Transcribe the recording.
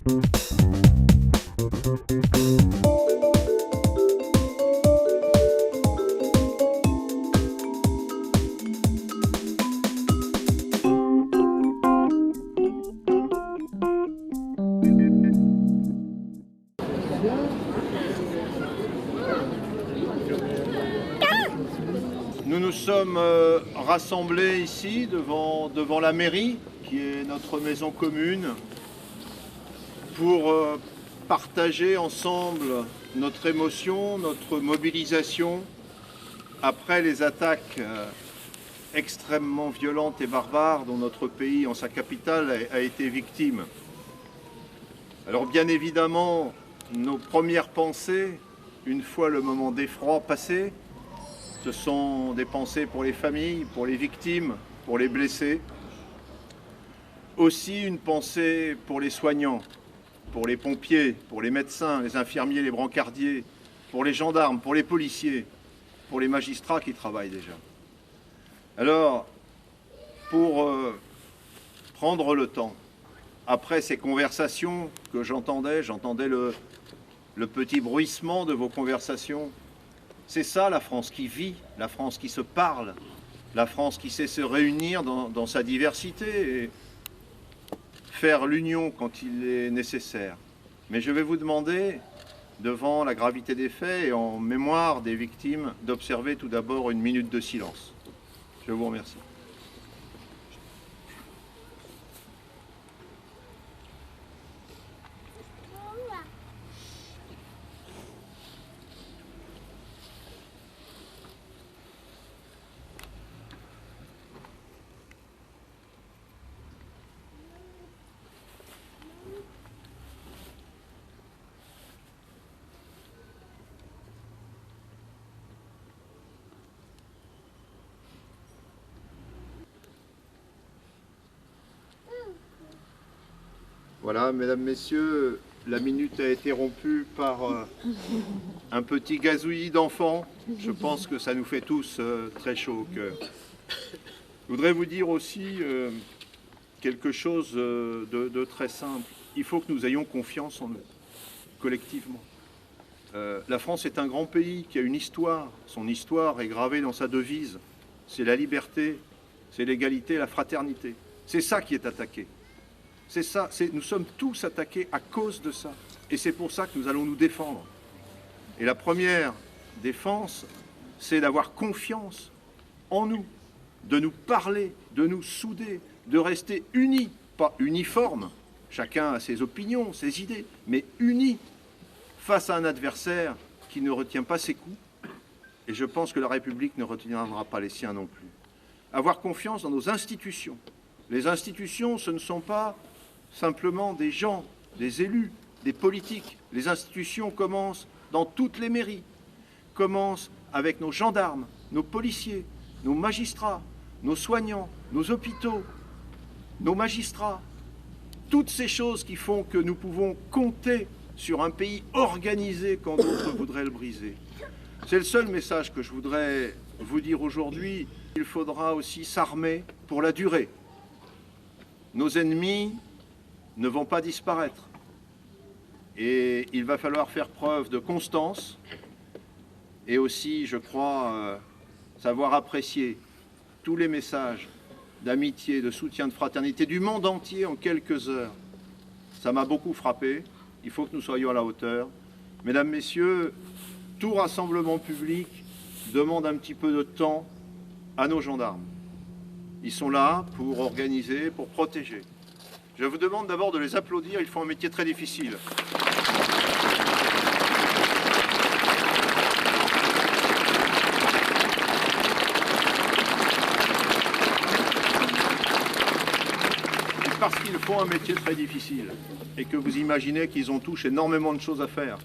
Nous nous sommes rassemblés ici devant la mairie, qui est notre maison commune, pour partager ensemble notre émotion, notre mobilisation après les attaques extrêmement violentes et barbares dont notre pays, en sa capitale, a été victime. Alors bien évidemment, nos premières pensées, une fois le moment d'effroi passé, ce sont des pensées pour les familles, pour les victimes, pour les blessés. Aussi une pensée pour les soignants, pour les pompiers, pour les médecins, les infirmiers, les brancardiers, pour les gendarmes, pour les policiers, pour les magistrats qui travaillent déjà. Alors, pour prendre le temps, après ces conversations que j'entendais le petit bruissement de vos conversations. C'est ça la France qui vit, la France qui se parle, la France qui sait se réunir dans sa diversité et faire l'union quand il est nécessaire. Mais je vais vous demander, devant la gravité des faits et en mémoire des victimes, d'observer tout d'abord une minute de silence. Je vous remercie. Voilà, mesdames, messieurs, la minute a été rompue par un petit gazouillis d'enfants. Je pense que ça nous fait tous très chaud au cœur. Je voudrais vous dire aussi quelque chose de très simple. Il faut que nous ayons confiance en nous, collectivement. La France est un grand pays qui a une histoire. Son histoire est gravée dans sa devise. C'est la liberté, c'est l'égalité, la fraternité. C'est ça qui est attaqué. C'est ça, nous sommes tous attaqués à cause de ça. Et c'est pour ça que nous allons nous défendre. Et la première défense, c'est d'avoir confiance en nous, de nous parler, de nous souder, de rester unis, pas uniformes, chacun a ses opinions, ses idées, mais unis face à un adversaire qui ne retient pas ses coups. Et je pense que la République ne retiendra pas les siens non plus. Avoir confiance dans nos institutions. Les institutions, ce ne sont pas simplement des gens, des élus, des politiques. Les institutions commencent dans toutes les mairies, commencent avec nos gendarmes, nos policiers, nos magistrats, nos soignants, nos hôpitaux, nos magistrats. Toutes ces choses qui font que nous pouvons compter sur un pays organisé quand d'autres voudraient le briser. C'est le seul message que je voudrais vous dire aujourd'hui. Il faudra aussi s'armer pour la durée. Nos ennemis ne vont pas disparaître. Et il va falloir faire preuve de constance et aussi, je crois, savoir apprécier tous les messages d'amitié, de soutien, de fraternité du monde entier en quelques heures. Ça m'a beaucoup frappé. Il faut que nous soyons à la hauteur. Mesdames, Messieurs, tout rassemblement public demande un petit peu de temps à nos gendarmes. Ils sont là pour organiser, pour protéger. Je vous demande d'abord de les applaudir, ils font un métier très difficile. Parce qu'ils font un métier très difficile et que vous imaginez qu'ils ont tous énormément de choses à faire.